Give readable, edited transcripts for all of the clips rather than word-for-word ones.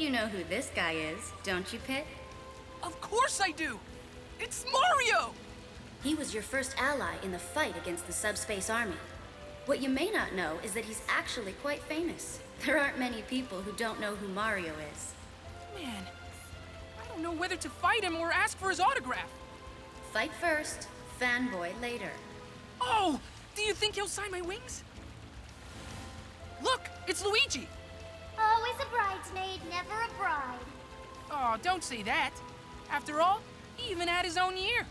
You know who this guy is, don't you, Pit? Of course I do! It's Mario! He was your first ally in the fight against the Subspace Army. What you may not know is that he's actually quite famous. There aren't many people who don't know who Mario is. Man, I don't know whether to fight him or ask for his autograph. Fight first, fanboy later. Oh! Do you think he'll sign my wings? Look! It's Luigi! Always a bridesmaid, never a bride. Oh, don't say that. After all, he even had his own year.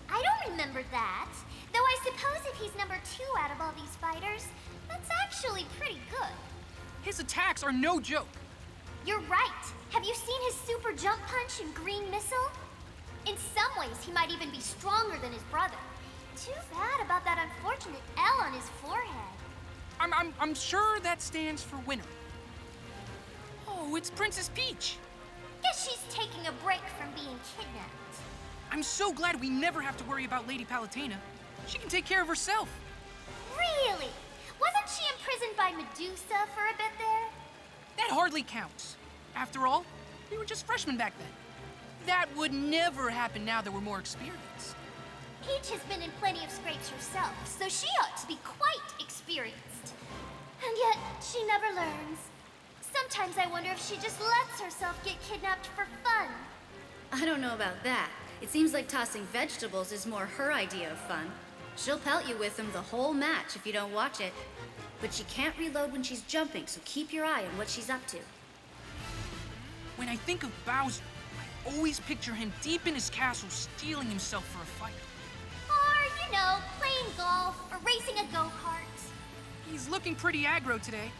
I don't remember that. Though I suppose if he's number 2 out of all these fighters, that's actually pretty good. His attacks are no joke. You're right. Have you seen his super jump punch and green missile? In some ways, he might even be stronger than his brother. Too bad about that unfortunate L on his forehead. I'm sure that stands for winner. Oh, it's Princess Peach. Guess she's taking a break from being kidnapped. I'm so glad we never have to worry about Lady Palutena. She can take care of herself. Really? Wasn't she imprisoned by Medusa for a bit there? That hardly counts. After all, we were just freshmen back then. That would never happen now that we're more experienced. Peach has been in plenty of scrapes herself, so she ought to be quite experienced. And yet, she never learns. Sometimes I wonder if she just lets herself get kidnapped for fun. I don't know about that. It seems like tossing vegetables is more her idea of fun. She'll pelt you with them the whole match if you don't watch it. But she can't reload when she's jumping, so keep your eye on what she's up to. When I think of Bowser, I always picture him deep in his castle steeling himself for a fight. Or, you know, playing golf or racing a go-kart. He's looking pretty aggro today.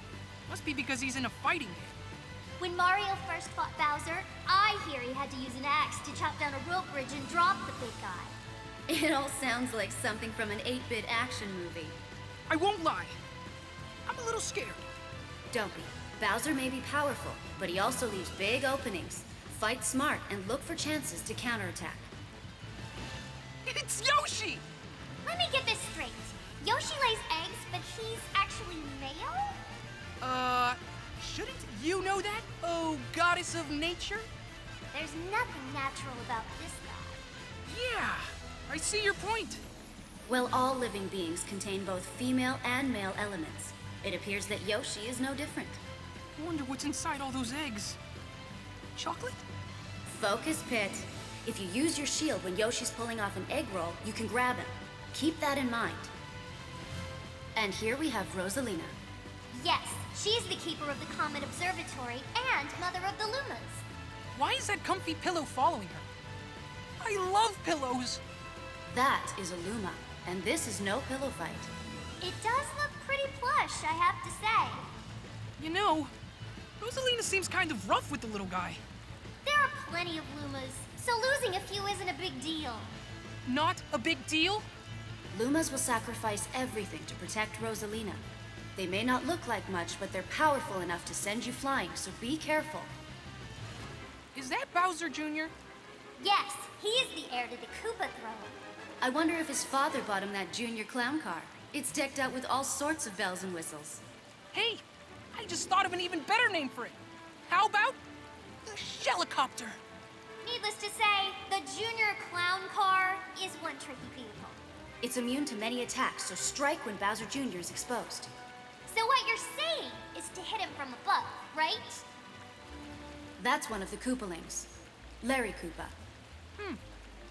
Must be because he's in a fighting game. When Mario first fought Bowser, I hear he had to use an axe to chop down a rope bridge and drop the big guy. It all sounds like something from an 8-bit action movie. I won't lie. I'm a little scared. Don't be. Bowser may be powerful, but he also leaves big openings. Fight smart and look for chances to counterattack. It's Yoshi! Let me get this straight. Yoshi lays eggs, but he's actually male? Shouldn't you know that? Oh, goddess of nature? There's nothing natural about this guy. Yeah, I see your point. Well, all living beings contain both female and male elements. It appears that Yoshi is no different. Wonder what's inside all those eggs. Chocolate? Focus, Pit. If you use your shield when Yoshi's pulling off an egg roll, you can grab him. Keep that in mind. And here we have Rosalina. Yes, she's the keeper of the Comet Observatory and mother of the Lumas. Why is that comfy pillow following her? I love pillows! That is a Luma, and this is no pillow fight. It does look pretty plush, I have to say. You know, Rosalina seems kind of rough with the little guy. There are plenty of Lumas, so losing a few isn't a big deal. Not a big deal? Lumas will sacrifice everything to protect Rosalina. They may not look like much, but they're powerful enough to send you flying, so be careful. Is that Bowser Jr.? Yes, he is the heir to the Koopa throne. I wonder if his father bought him that junior clown car. It's decked out with all sorts of bells and whistles. Hey, I just thought of an even better name for it. How about the Shellicopter? Needless to say, the Junior Clown Car is one tricky vehicle. It's immune to many attacks, so strike when Bowser Jr. is exposed. So what you're saying is to hit him from above, right? That's one of the Koopalings. Larry Koopa.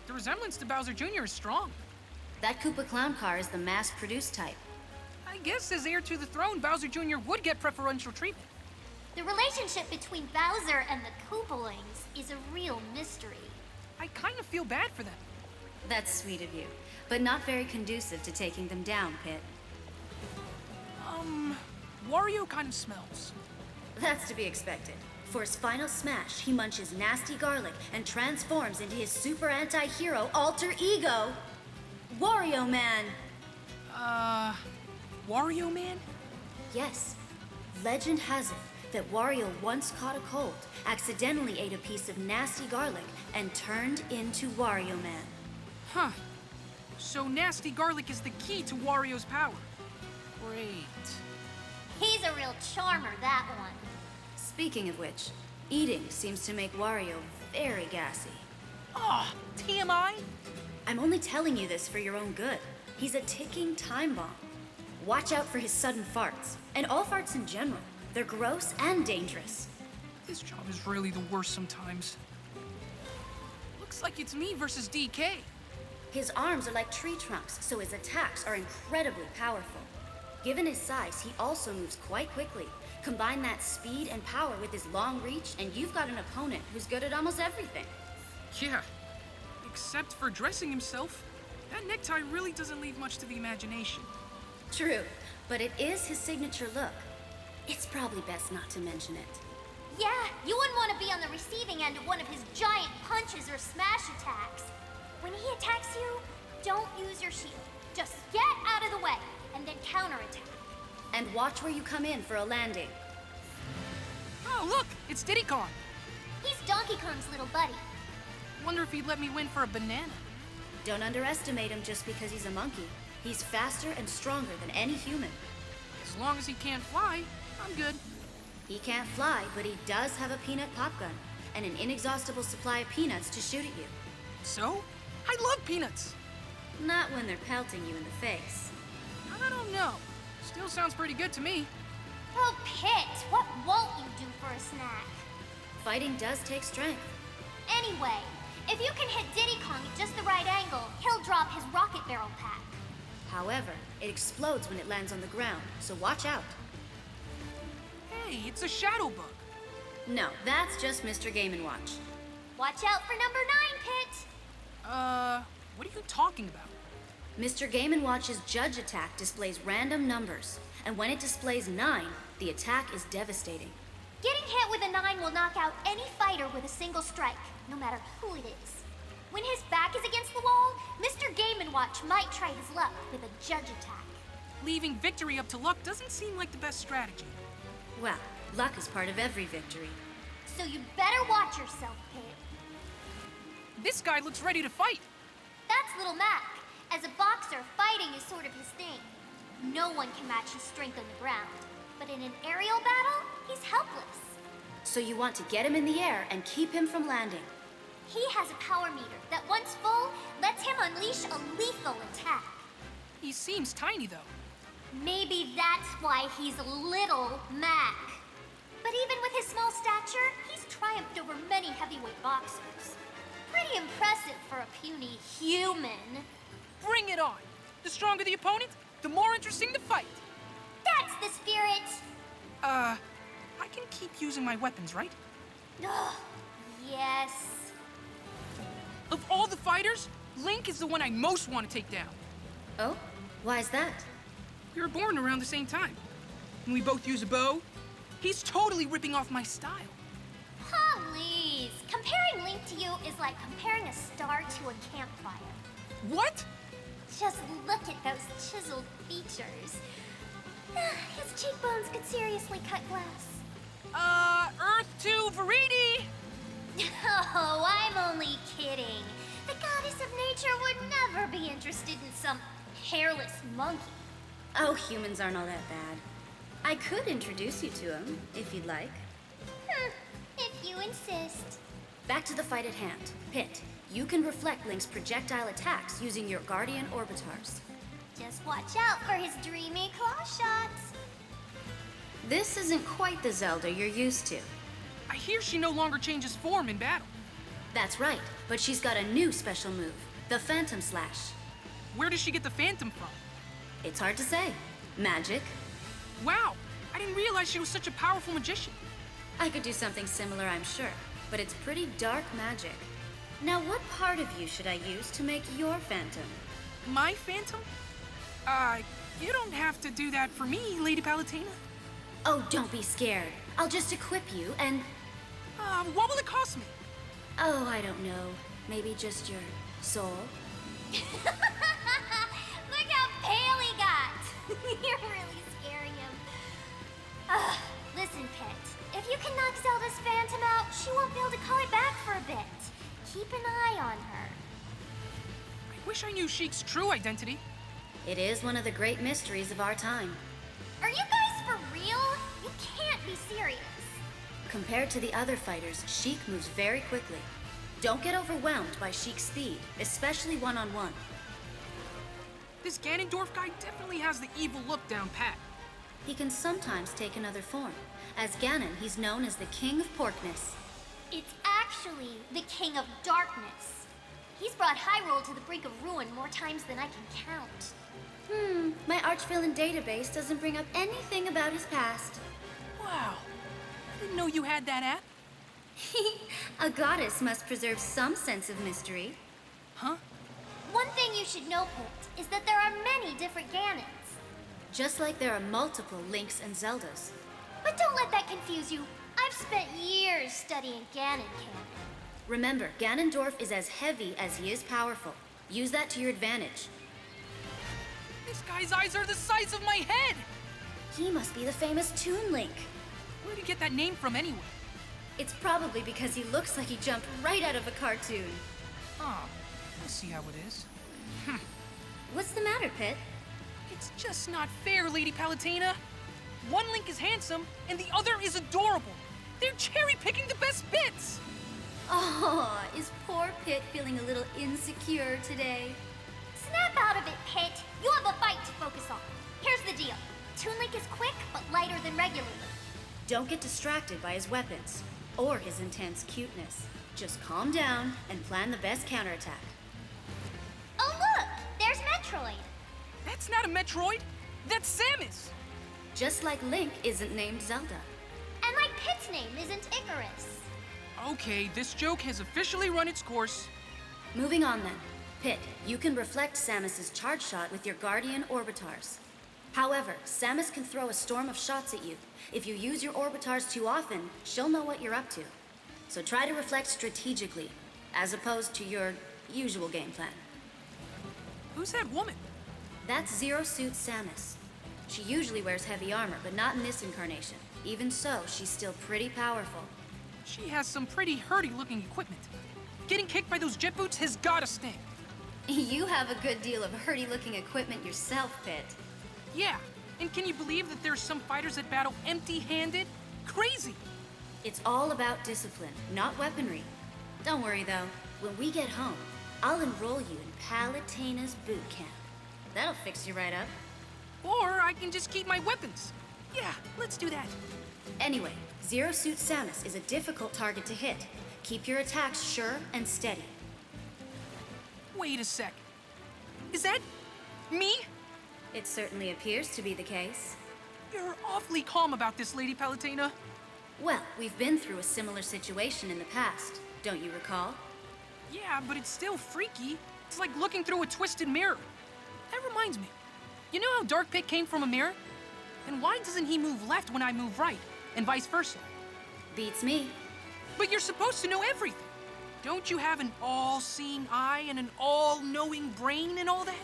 The resemblance to Bowser Jr. is strong. That Koopa clown car is the mass-produced type. I guess as heir to the throne, Bowser Jr. would get preferential treatment. The relationship between Bowser and the Koopalings is a real mystery. I kind of feel bad for them. That's sweet of you, but not very conducive to taking them down, Pit. Wario kind of smells. That's to be expected. For his final smash, he munches nasty garlic and transforms into his super anti-hero alter ego, Wario Man. Wario Man? Yes. Legend has it that Wario once caught a cold, accidentally ate a piece of nasty garlic, and turned into Wario Man. Huh. So nasty garlic is the key to Wario's power. Great. He's a real charmer, that one. Speaking of which, Eating seems to make Wario very gassy. Ah, TMI? I'm only telling you this for your own good. He's a ticking time bomb. Watch out for his sudden farts, and all farts in general. They're gross and dangerous. This job is really the worst sometimes. Looks like it's me versus DK. His arms are like tree trunks, so his attacks are incredibly powerful. Given his size, he also moves quite quickly. Combine that speed and power with his long reach, and you've got an opponent who's good at almost everything. Yeah, except for dressing himself. That necktie really doesn't leave much to the imagination. True, but it is his signature look. It's probably best not to mention it. Yeah, you wouldn't want to be on the receiving end of one of his giant punches or smash attacks. When he attacks you, don't use your shield. Just get out of the way, and then counterattack. And watch where you come in for a landing. Oh, look, it's Diddy Kong. He's Donkey Kong's little buddy. Wonder if he'd let me win for a banana. Don't underestimate him just because he's a monkey. He's faster and stronger than any human. As long as he can't fly, I'm good. He can't fly, but he does have a peanut pop gun and an inexhaustible supply of peanuts to shoot at you. So? I love peanuts. Not when they're pelting you in the face. I don't know. Still sounds pretty good to me. Oh, Pit, what won't you do for a snack? Fighting does take strength. Anyway, if you can hit Diddy Kong at just the right angle, he'll drop his rocket barrel pack. However, it explodes when it lands on the ground, so watch out. Hey, it's a shadow bug. No, that's just Mr. Game & Watch. Watch out for number 9, Pit. What are you talking about? Mr. Game & Watch's judge attack displays random numbers, and when it displays 9, the attack is devastating. Getting hit with a 9 will knock out any fighter with a single strike, no matter who it is. When his back is against the wall, Mr. Game & Watch might try his luck with a judge attack. Leaving victory up to luck doesn't seem like the best strategy. Well, luck is part of every victory. So you better watch yourself, Pit. This guy looks ready to fight. That's Little Mac. As a boxer, fighting is sort of his thing. No one can match his strength on the ground. But in an aerial battle, he's helpless. So you want to get him in the air and keep him from landing. He has a power meter that, once full, lets him unleash a lethal attack. He seems tiny, though. Maybe that's why he's Little Mac. But even with his small stature, he's triumphed over many heavyweight boxers. Pretty impressive for a puny human. Bring it on. The stronger the opponent, the more interesting the fight. That's the spirit. I can keep using my weapons, right? Ugh, yes. Of all the fighters, Link is the one I most want to take down. Oh? Why's that? We were born around the same time. And we both use a bow. He's totally ripping off my style. Please. Comparing Link to you is like comparing a star to a campfire. What? Just look at those chiseled features. His cheekbones could seriously cut glass. Earth to Viridi! Oh, I'm only kidding. The goddess of nature would never be interested in some hairless monkey. Oh, humans aren't all that bad. I could introduce you to him, if you'd like. If you insist. Back to the fight at hand. Pit, you can reflect Link's projectile attacks using your Guardian Orbitars. Just watch out for his dreamy claw shots. This isn't quite the Zelda you're used to. I hear she no longer changes form in battle. That's right, but she's got a new special move, the Phantom Slash. Where does she get the Phantom from? It's hard to say. Magic. Wow, I didn't realize she was such a powerful magician. I could do something similar, I'm sure, but it's pretty dark magic. Now, what part of you should I use to make your Phantom? My Phantom? You don't have to do that for me, Lady Palutena. Oh, don't be scared. I'll just equip you and... What will it cost me? Oh, I don't know. Maybe just your soul? Look how pale he got. You're really scaring him. Listen, Pit. If you can knock Zelda's Phantom out, she won't be able to call it back for a bit. Keep an eye on her. I wish I knew Sheik's true identity. It is one of the great mysteries of our time. Are you guys for real? You can't be serious. compared to the other fighters, Sheik moves very quickly. Don't get overwhelmed by Sheik's speed, especially one-on-one. This Ganondorf guy definitely has the evil look down pat. He can sometimes take another form. As Ganon, he's known as the King of Porkness. It's actually the King of Darkness. He's brought Hyrule to the brink of ruin more times than I can count. My Archvillain database doesn't bring up anything about his past. Wow. I didn't know you had that app. A goddess must preserve some sense of mystery. Huh? One thing you should know, Pit, is that there are many different Ganons. Just like there are multiple Links and Zeldas. But don't let that confuse you. I've spent years studying Ganon canon. Remember, Ganondorf is as heavy as he is powerful. Use that to your advantage. This guy's eyes are the size of my head! He must be the famous Toon Link. Where'd he get that name from anyway? It's probably because he looks like he jumped right out of a cartoon. Oh, I see how it is. What's the matter, Pit? It's just not fair, Lady Palutena. One Link is handsome, and the other is adorable. They're cherry-picking the best bits! Oh, is poor Pit feeling a little insecure today? Snap out of it, Pit. You have a fight to focus on. Here's the deal. Toon Link is quick, but lighter than regular Link. Don't get distracted by his weapons, or his intense cuteness. Just calm down and plan the best counterattack. Oh look! There's Metroid. That's not a Metroid. That's Samus. Just like Link isn't named Zelda. And like Pit's name isn't Icarus. Okay, this joke has officially run its course. Moving on then. Pit, you can reflect Samus's charge shot with your Guardian Orbitars. However, Samus can throw a storm of shots at you. If you use your Orbitars too often, she'll know what you're up to. So try to reflect strategically, as opposed to your usual game plan. Who's that woman? That's Zero Suit Samus. She usually wears heavy armor, but not in this incarnation. Even so, she's still pretty powerful. She has some pretty hurdy-looking equipment. Getting kicked by those jet boots has gotta sting. You have a good deal of hurdy-looking equipment yourself, Pit. Yeah, and can you believe that there's some fighters that battle empty-handed? Crazy! It's all about discipline, not weaponry. Don't worry though, when we get home, I'll enroll you in Palutena's boot camp. That'll fix you right up. Or I can just keep my weapons. Yeah, let's do that. Anyway, Zero Suit Samus is a difficult target to hit. Keep your attacks sure and steady. Wait a sec. Is that me? It certainly appears to be the case. You're awfully calm about this, Lady Palutena. Well, we've been through a similar situation in the past, don't you recall? Yeah, but it's still freaky. It's like looking through a twisted mirror. That reminds me. You know how Dark Pit came from a mirror? And why doesn't he move left when I move right, and vice versa? Beats me. But you're supposed to know everything. Don't you have an all-seeing eye and an all-knowing brain and all that?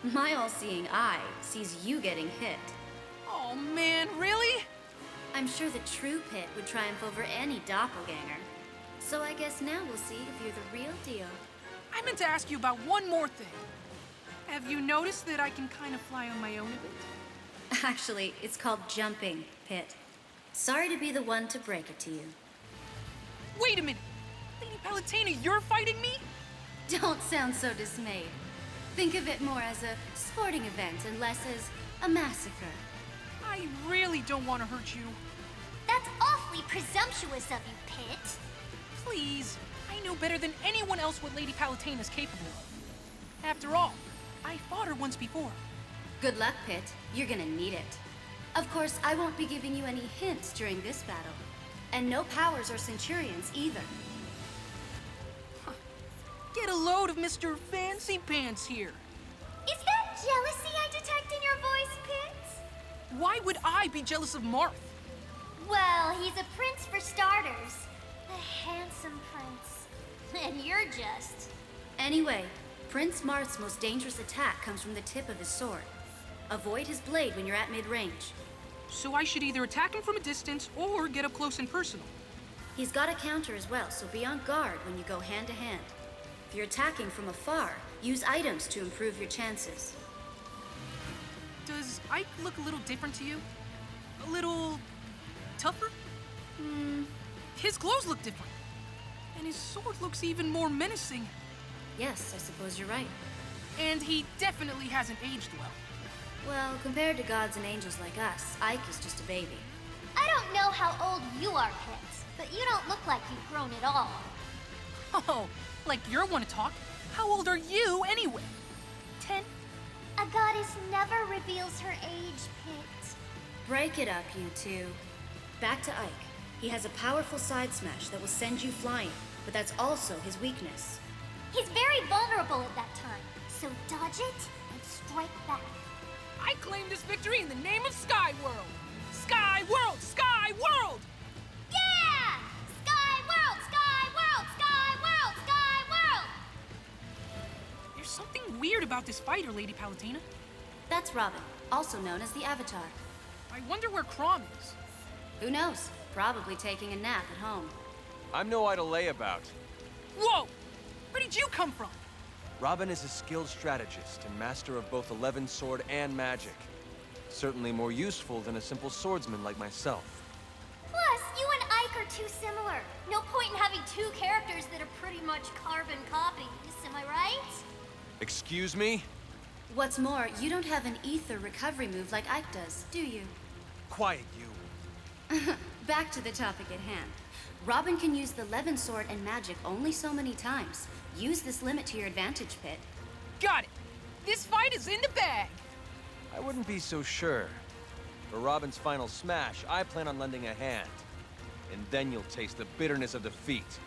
My all-seeing eye sees you getting hit. Oh man, really? I'm sure the true Pit would triumph over any doppelganger. So I guess now we'll see if you're the real deal. I meant to ask you about one more thing. Have you noticed that I can kind of fly on my own a bit? Actually, it's called jumping, Pit. Sorry to be the one to break it to you. Wait a minute! Lady Palutena, you're fighting me? Don't sound so dismayed. Think of it more as a sporting event and less as a massacre. I really don't want to hurt you. That's awfully presumptuous of you, Pit. Please, I know better than anyone else what Lady Palutena's capable of. After all, I fought her once before. Good luck, Pit. You're gonna need it. Of course, I won't be giving you any hints during this battle. And no powers or centurions either. Get a load of Mr. Fancy Pants here. Is that jealousy I detect in your voice, Pit? Why would I be jealous of Marth? Well, he's a prince for starters. A handsome prince. And you're just... Anyway, Prince Marth's most dangerous attack comes from the tip of his sword. Avoid his blade when you're at mid-range. So I should either attack him from a distance or get up close and personal. He's got a counter as well, so be on guard when you go hand-to-hand. If you're attacking from afar, use items to improve your chances. Does Ike look a little different to you? A little tougher? His clothes look different. And his sword looks even more menacing. Yes, I suppose you're right. And he definitely hasn't aged well. Well, compared to gods and angels like us, Ike is just a baby. I don't know how old you are, Pit, but you don't look like you've grown at all. Oh, like you're one to talk. How old are you anyway? 10? A goddess never reveals her age, Pit. Break it up, you two. Back to Ike. He has a powerful side smash that will send you flying, but that's also his weakness. He's very vulnerable at that time, so dodge it and strike back. I claim this victory in the name of Sky World! Sky World! Sky World! Yeah! Sky World! Sky World! Sky World! Sky World! There's something weird about this fighter, Lady Palutena. That's Robin, also known as the Avatar. I wonder where Crom is. Who knows? Probably taking a nap at home. I'm no idle layabout. Whoa! Where did you come from? Robin is a skilled strategist and master of both 11 sword and magic. Certainly more useful than a simple swordsman like myself. Plus, you and Ike are too similar. No point in having two characters that are pretty much carbon copies, am I right? Excuse me? What's more, you don't have an ether recovery move like Ike does, do you? Quiet, you. Back to the topic at hand. Robin can use the Levin sword and magic only so many times. Use this limit to your advantage, Pit. Got it! This fight is in the bag! I wouldn't be so sure. For Robin's final smash, I plan on lending a hand. And then you'll taste the bitterness of defeat.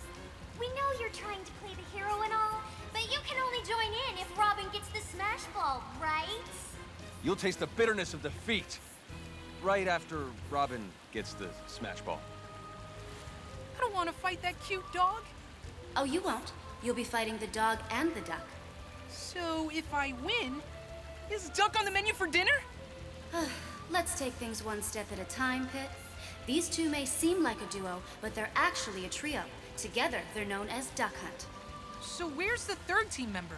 We know you're trying to play the hero and all, but you can only join in if Robin gets the smash ball, right? You'll taste the bitterness of defeat. Right after Robin gets the smash ball. I don't want to fight that cute dog. Oh, you won't. You'll be fighting the dog and the duck. So if I win, is duck on the menu for dinner? Let's take things one step at a time, Pit. These two may seem like a duo, but they're actually a trio. Together, they're known as Duck Hunt. So where's the third team member?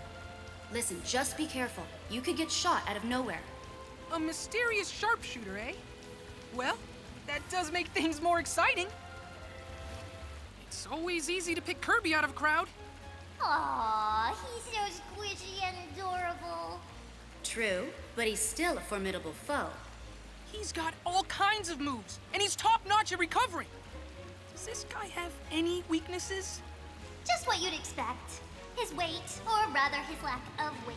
Listen, just be careful. You could get shot out of nowhere. A mysterious sharpshooter, eh? Well, that does make things more exciting. It's always easy to pick Kirby out of a crowd. Aww, he's so squishy and adorable. True, but he's still a formidable foe. He's got all kinds of moves, and he's top-notch at recovering. Does this guy have any weaknesses? Just what you'd expect. His weight, or rather his lack of weight.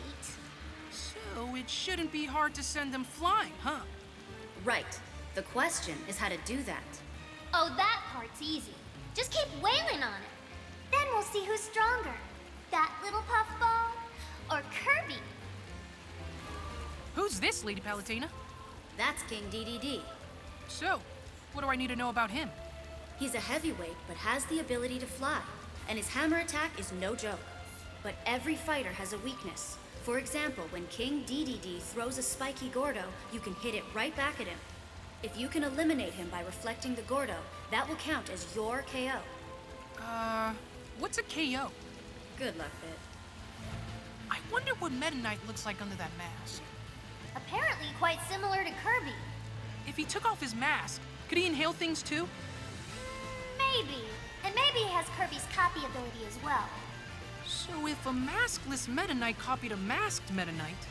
So it shouldn't be hard to send him flying, huh? Right. The question is how to do that. Oh, that part's easy. Just keep wailing on it. Then we'll see who's stronger. That little puffball, or Kirby. Who's this, Lady Palutena? That's King DDD. So, what do I need to know about him? He's a heavyweight, but has the ability to fly. And his hammer attack is no joke. But every fighter has a weakness. For example, when King DDD throws a spiky Gordo, you can hit it right back at him. If you can eliminate him by reflecting the Gordo, that will count as your KO. What's a KO? Good luck, Bit. I wonder what Meta Knight looks like under that mask. Apparently quite similar to Kirby. If he took off his mask, could he inhale things too? Maybe. And maybe he has Kirby's copy ability as well. So if a maskless Meta Knight copied a masked Meta Knight...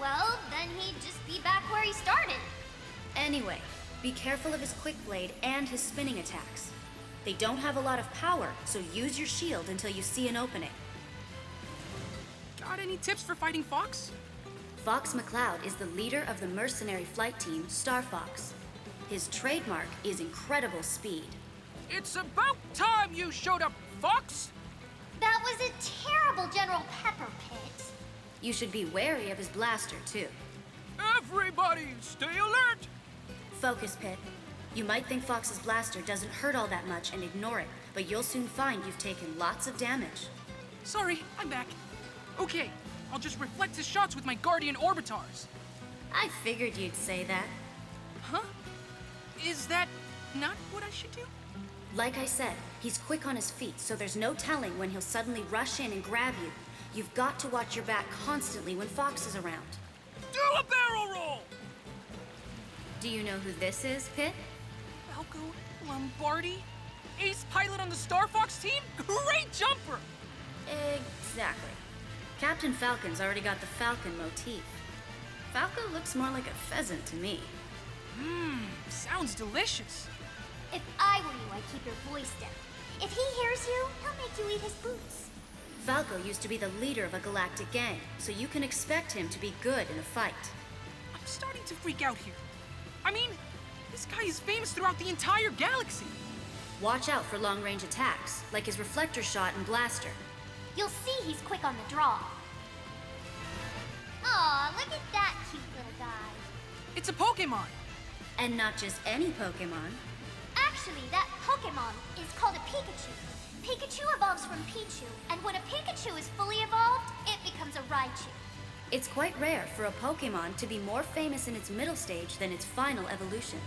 Well, then he'd just be back where he started. Anyway, be careful of his quick blade and his spinning attacks. They don't have a lot of power, so use your shield until you see an opening. Got any tips for fighting Fox? Fox MacLeod is the leader of the mercenary flight team, Star Fox. His trademark is incredible speed. It's about time you showed up, Fox! That was a terrible General Pepper Pit. You should be wary of his blaster, too. Everybody, stay alert! Focus, Pit. You might think Fox's blaster doesn't hurt all that much and ignore it, but you'll soon find you've taken lots of damage. Sorry, I'm back. Okay, I'll just reflect his shots with my Guardian Orbitars. I figured you'd say that. Huh? Is that not what I should do? Like I said, he's quick on his feet, so there's no telling when he'll suddenly rush in and grab you. You've got to watch your back constantly when Fox is around. Do a barrel roll! Do you know who this is, Pit? Well, Falco, Lombardi, ace pilot on the Star Fox team? Great jumper! Exactly. Captain Falcon's already got the Falcon motif. Falco looks more like a pheasant to me. Sounds delicious. If I were you, I'd keep your voice down. If he hears you, he'll make you eat his boots. Falco used to be the leader of a galactic gang, so you can expect him to be good in a fight. I'm starting to freak out here. I mean, this guy is famous throughout the entire galaxy. Watch out for long-range attacks, like his reflector shot and blaster. You'll see he's quick on the draw. Aw, look at that cute little guy. It's a Pokemon. And not just any Pokemon. Actually, that Pokemon is called a Pikachu. Pikachu evolves from Pichu, and when a Pikachu is fully evolved, it becomes a Raichu. It's quite rare for a Pokemon to be more famous in its middle stage than its final evolution.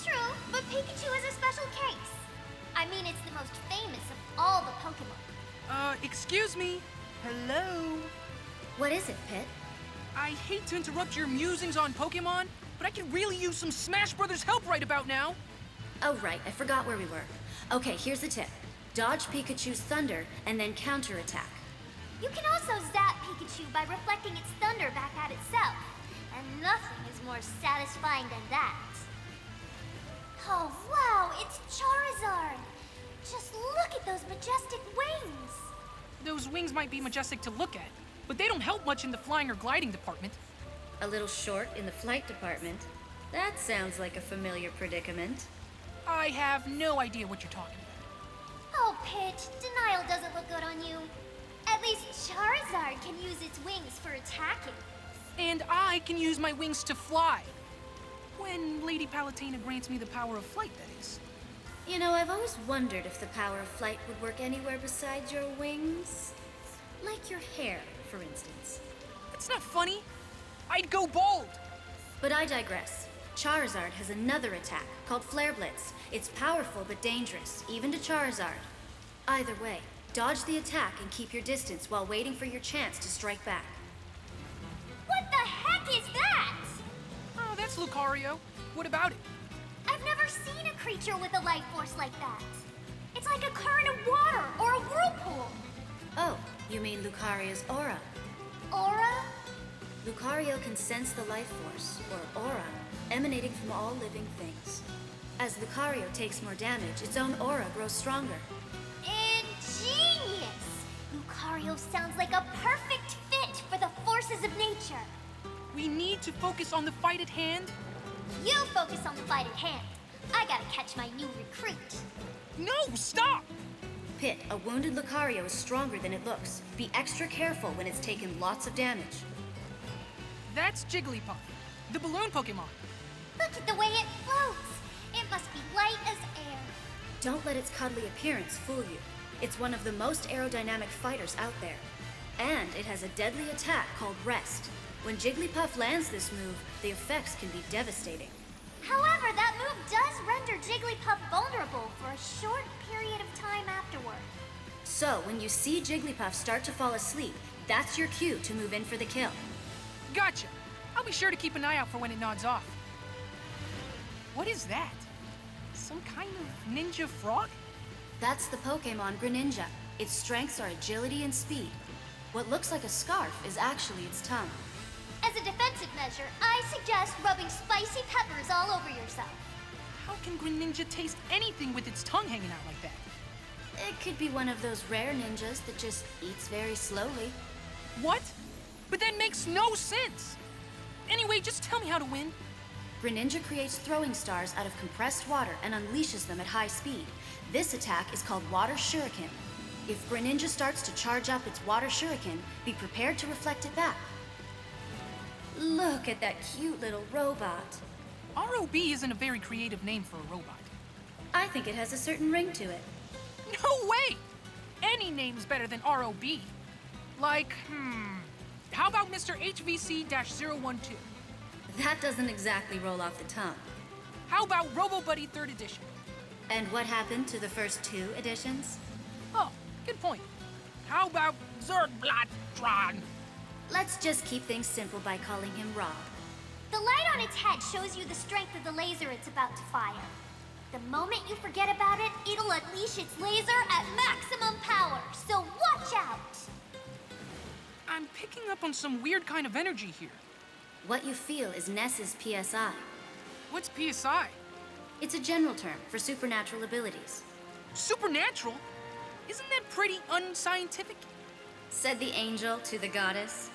True, but Pikachu is a special case. I mean, it's the most famous of all the Pokemon. Excuse me. Hello? What is it, Pit? I hate to interrupt your musings on Pokemon, but I could really use some Smash Brothers help right about now. Oh, right, I forgot where we were. Okay, here's the tip. Dodge Pikachu's thunder and then counterattack. You can also zap Pikachu by reflecting its thunder back at itself. And nothing is more satisfying than that. Oh, wow, it's Charizard! Just look at those majestic wings! Those wings might be majestic to look at, but they don't help much in the flying or gliding department. A little short in the flight department. That sounds like a familiar predicament. I have no idea what you're talking about. Oh, Pit, denial doesn't look good on you. At least Charizard can use its wings for attacking. And I can use my wings to fly. When Lady Palutena grants me the power of flight, that is. You know, I've always wondered if the power of flight would work anywhere besides your wings. Like your hair, for instance. That's not funny. I'd go bald. But I digress. Charizard has another attack called Flare Blitz. It's powerful but dangerous, even to Charizard. Either way, dodge the attack and keep your distance while waiting for your chance to strike back. What the heck is that? Oh, that's Lucario. What about it? I've never seen a creature with a life force like that. It's like a current of water or a whirlpool. Oh, you mean Lucario's aura. Aura? Lucario can sense the life force, or aura, emanating from all living things. As Lucario takes more damage, its own aura grows stronger. Ingenious! Lucario sounds like a perfect fit for the forces of nature. We need to focus on the fight at hand. You focus on the fight at hand. I gotta catch my new recruit. No, stop! Pit, a wounded Lucario is stronger than it looks. Be extra careful when it's taken lots of damage. That's Jigglypuff, the balloon Pokemon. Look at the way it floats. It must be light as air. Don't let its cuddly appearance fool you. It's one of the most aerodynamic fighters out there. And it has a deadly attack called Rest. When Jigglypuff lands this move, the effects can be devastating. However, that move does render Jigglypuff vulnerable for a short period of time afterward. So, when you see Jigglypuff start to fall asleep, that's your cue to move in for the kill. Gotcha. I'll be sure to keep an eye out for when it nods off. What is that? Some kind of ninja frog? That's the Pokemon Greninja. Its strengths are agility and speed. What looks like a scarf is actually its tongue. As a defensive measure, I suggest rubbing spicy peppers all over yourself. How can Greninja taste anything with its tongue hanging out like that? It could be one of those rare ninjas that just eats very slowly. What? But that makes no sense! Anyway, just tell me how to win. Greninja creates throwing stars out of compressed water and unleashes them at high speed. This attack is called Water Shuriken. If Greninja starts to charge up its Water Shuriken, be prepared to reflect it back. Look at that cute little robot. ROB isn't a very creative name for a robot. I think it has a certain ring to it. No way! Any name's better than ROB. Like, how about Mr. HVC-012? That doesn't exactly roll off the tongue. How about RoboBuddy 3rd Edition? And what happened to the first 2 editions? Oh, good point. How about Zergblattron? Let's just keep things simple by calling him Rob. The light on its head shows you the strength of the laser it's about to fire. The moment you forget about it, it'll unleash its laser at maximum power, so watch out! I'm picking up on some weird kind of energy here. What you feel is Ness's PSI. What's PSI? It's a general term for supernatural abilities. Supernatural? Isn't that pretty unscientific? Said the angel to the goddess.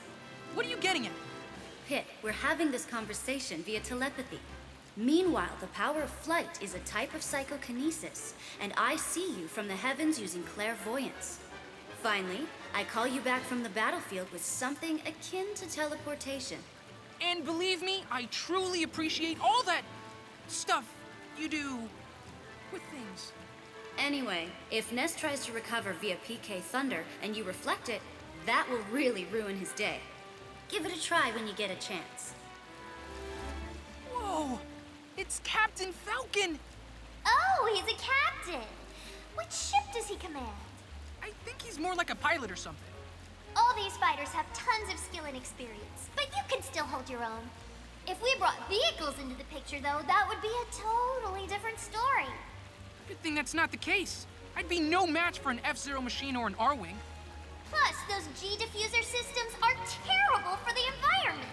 What are you getting at? Pit, we're having this conversation via telepathy. Meanwhile, the power of flight is a type of psychokinesis, and I see you from the heavens using clairvoyance. Finally, I call you back from the battlefield with something akin to teleportation. And believe me, I truly appreciate all that stuff you do with things. Anyway, if Ness tries to recover via PK Thunder and you reflect it, that will really ruin his day. Give it a try when you get a chance. Whoa! It's Captain Falcon! Oh, he's a captain! Which ship does he command? I think he's more like a pilot or something. All these fighters have tons of skill and experience, but you can still hold your own. If we brought vehicles into the picture, though, that would be a totally different story. Good thing that's not the case. I'd be no match for an F-Zero machine or an R-Wing. Plus, those G-diffuser systems are terrible for the environment.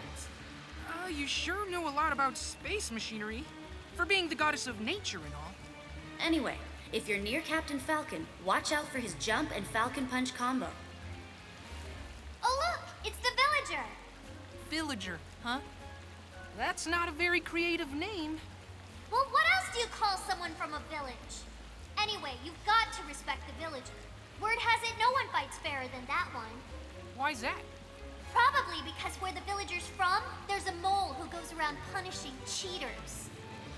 You sure know a lot about space machinery. For being the goddess of nature and all. Anyway, if you're near Captain Falcon, watch out for his jump and Falcon Punch combo. Oh look, it's the villager. Villager, huh? That's not a very creative name. Well, what else do you call someone from a village? Anyway, you've got to respect the villager. Word has it no one fights fairer than that one. Why's that? Probably because where the villager's from, there's a mole who goes around punishing cheaters.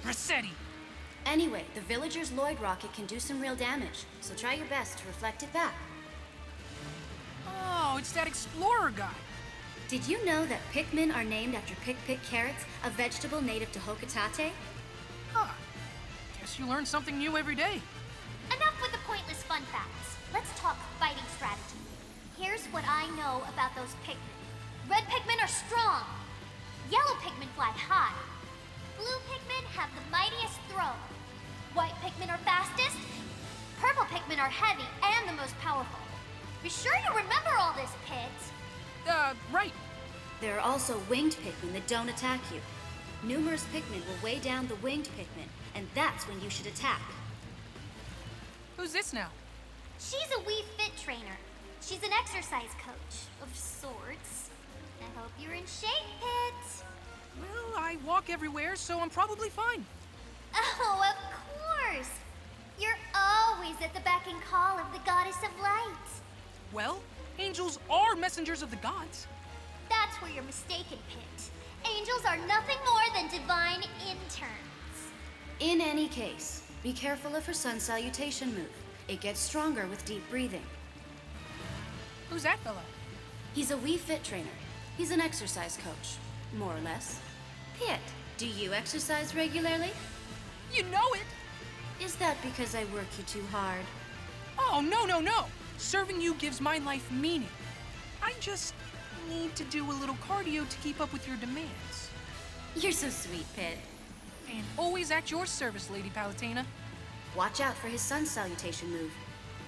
Rossetti! Anyway, the villager's Lloyd rocket can do some real damage, so try your best to reflect it back. Oh, it's that explorer guy. Did you know that Pikmin are named after Pick carrots, a vegetable native to Hokitate? Huh. Guess you learn something new every day. Enough with the pointless fun facts. Let's talk fighting strategy. Here's what I know about those Pikmin. Red Pikmin are strong. Yellow Pikmin fly high. Blue Pikmin have the mightiest throw. White Pikmin are fastest. Purple Pikmin are heavy and the most powerful. Be sure you remember all this, Pit. Right. There are also winged Pikmin that don't attack you. Numerous Pikmin will weigh down the winged Pikmin, and that's when you should attack. Who's this now? She's a Wii Fit trainer. She's an exercise coach, of sorts. I hope you're in shape, Pit. Well, I walk everywhere, so I'm probably fine. Oh, of course. You're always at the beck and call of the goddess of light. Well, angels are messengers of the gods. That's where you're mistaken, Pit. Angels are nothing more than divine interns. In any case, be careful of her sun salutation move. It gets stronger with deep breathing. Who's that fella? He's a Wii Fit trainer. He's an exercise coach, more or less. Pit, do you exercise regularly? You know it! Is that because I work you too hard? Oh, no. Serving you gives my life meaning. I just need to do a little cardio to keep up with your demands. You're so sweet, Pit. And always at your service, Lady Palutena. Watch out for his sun salutation move.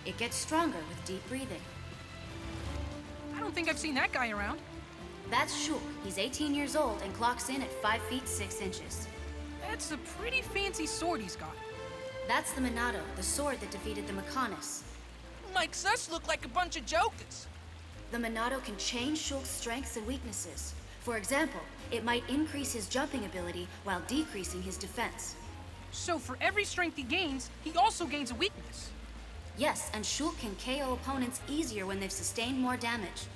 It gets stronger with deep breathing. I don't think I've seen that guy around. That's Shulk. He's 18 years old and clocks in at 5 feet 6 inches. That's a pretty fancy sword he's got. That's the Monado, the sword that defeated the Mechonis. Makes us look like a bunch of jokers. The Monado can change Shulk's strengths and weaknesses. For example, it might increase his jumping ability while decreasing his defense. So for every strength he gains, he also gains a weakness. Yes, and Shulk can KO opponents easier when they've sustained more damage.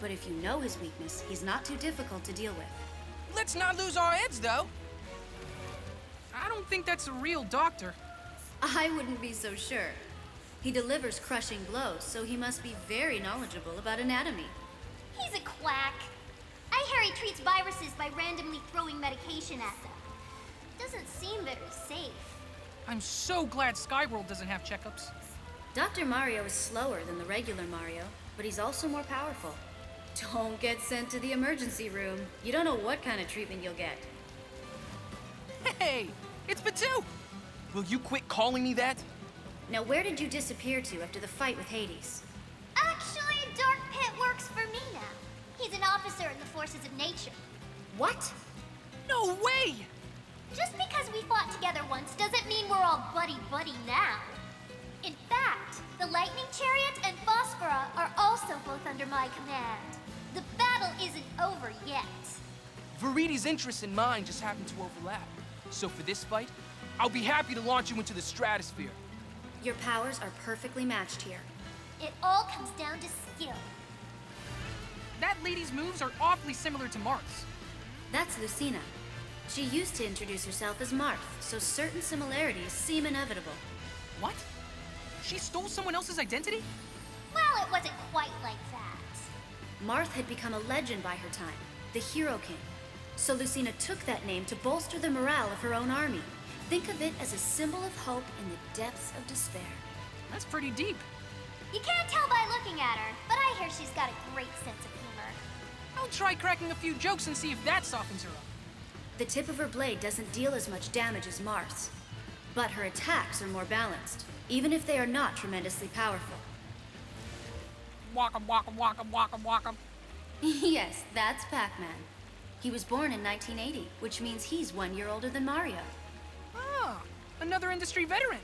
But if you know his weakness, he's not too difficult to deal with. Let's not lose our heads, though. I don't think that's a real doctor. I wouldn't be so sure. He delivers crushing blows, so he must be very knowledgeable about anatomy. He's a quack. I hear he treats viruses by randomly throwing medication at them. Doesn't seem very safe. I'm so glad Skyworld doesn't have checkups. Dr. Mario is slower than the regular Mario, but he's also more powerful. Don't get sent to the emergency room. You don't know what kind of treatment you'll get. Hey, it's Batu! Will you quit calling me that? Now, where did you disappear to after the fight with Hades? Actually, Dark Pit works for me now. He's an officer in the forces of nature. What? No way! Just because we fought together once doesn't mean we're all buddy-buddy now. In fact, the Lightning Chariot and Phosphora are also both under my command. The battle isn't over yet. Viridi's interests and mine just happen to overlap. So for this fight, I'll be happy to launch you into the stratosphere. Your powers are perfectly matched here. It all comes down to skill. That lady's moves are awfully similar to Marth's. That's Lucina. She used to introduce herself as Marth, so certain similarities seem inevitable. What? She stole someone else's identity? Well, it wasn't quite like that. Marth had become a legend by her time, the Hero King. So Lucina took that name to bolster the morale of her own army. Think of it as a symbol of hope in the depths of despair. That's pretty deep. You can't tell by looking at her, but I hear she's got a great sense of humor. I'll try cracking a few jokes and see if that softens her up. The tip of her blade doesn't deal as much damage as Marth's, but her attacks are more balanced, even if they are not tremendously powerful. Walk 'em, walk 'em, walk 'em, walk 'em, walk 'em. Yes, that's Pac-Man. He was born in 1980, which means he's 1 year older than Mario. Ah, another industry veteran.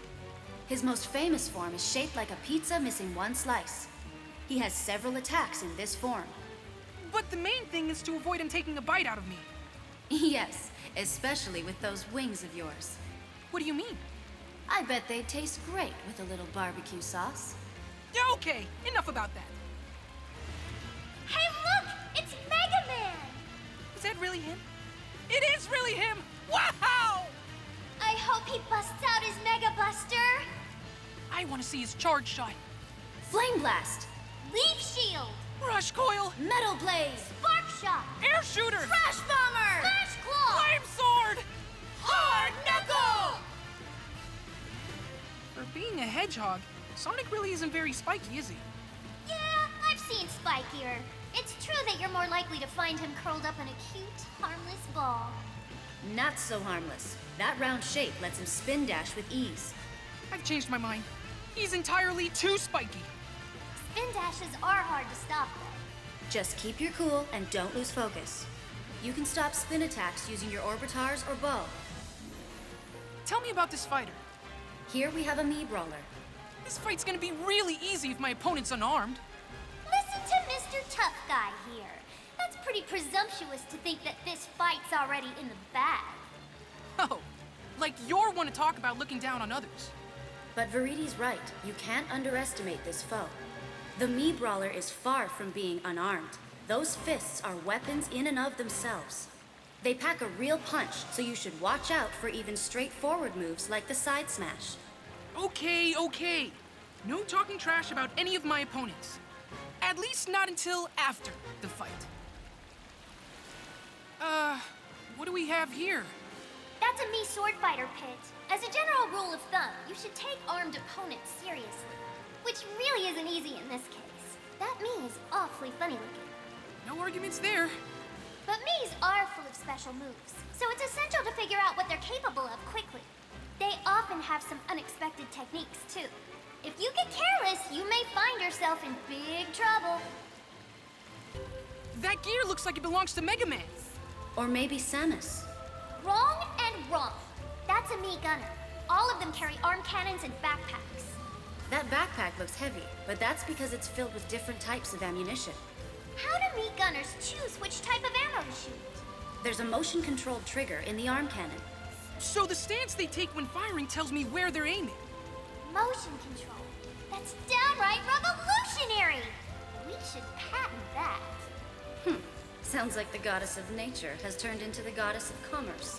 His most famous form is shaped like a pizza missing one slice. He has several attacks in this form. But the main thing is to avoid him taking a bite out of me. Yes, especially with those wings of yours. What do you mean? I bet they'd taste great with a little barbecue sauce. Yeah, okay, enough about that. Hey, look! It's Mega Man! Is that really him? It is really him! Wow! I hope he busts out his Mega Buster! I want to see his charge shot. Flame Blast! Leaf Shield! Rush coil! Metal Blaze! Spark Shot! Air shooter! Crash Bomber! Flash Claw! Flame sword! Hard Knuckle! For being a hedgehog, Sonic really isn't very spiky, is he? Yeah, I've seen Spikier. It's true that you're more likely to find him curled up in a cute, harmless ball. Not so harmless. That round shape lets him spin dash with ease. I've changed my mind. He's entirely too spiky. Spin dashes are hard to stop, though. Just keep your cool and don't lose focus. You can stop spin attacks using your orbitars or bow. Tell me about this fighter. Here we have a Mii Brawler. This fight's gonna be really easy if my opponent's unarmed. Listen to Mr. Tough Guy here. That's pretty presumptuous to think that this fight's already in the bag. Oh, like you're one to talk about looking down on others. But Viridi's right. You can't underestimate this foe. The Mii Brawler is far from being unarmed. Those fists are weapons in and of themselves. They pack a real punch, so you should watch out for even straightforward moves like the side smash. Okay. No talking trash about any of my opponents. At least not until after the fight. What do we have here? That's a Mii sword fighter pit. As a general rule of thumb, you should take armed opponents seriously. Which really isn't easy in this case. That Mii is awfully funny looking. No arguments there. But Miis are full of special moves, so it's essential to figure out what they're capable of quickly. They often have some unexpected techniques, too. If you get careless, you may find yourself in big trouble. That gear looks like it belongs to Mega Man. Or maybe Samus. Wrong and wrong. That's a Mii gunner. All of them carry arm cannons and backpacks. That backpack looks heavy, but that's because it's filled with different types of ammunition. How do Mii gunners choose which type of ammo to shoot? There's a motion-controlled trigger in the arm cannon. So the stance they take when firing tells me where they're aiming. Motion control. That's downright revolutionary! We should patent that. Sounds like the goddess of nature has turned into the goddess of commerce.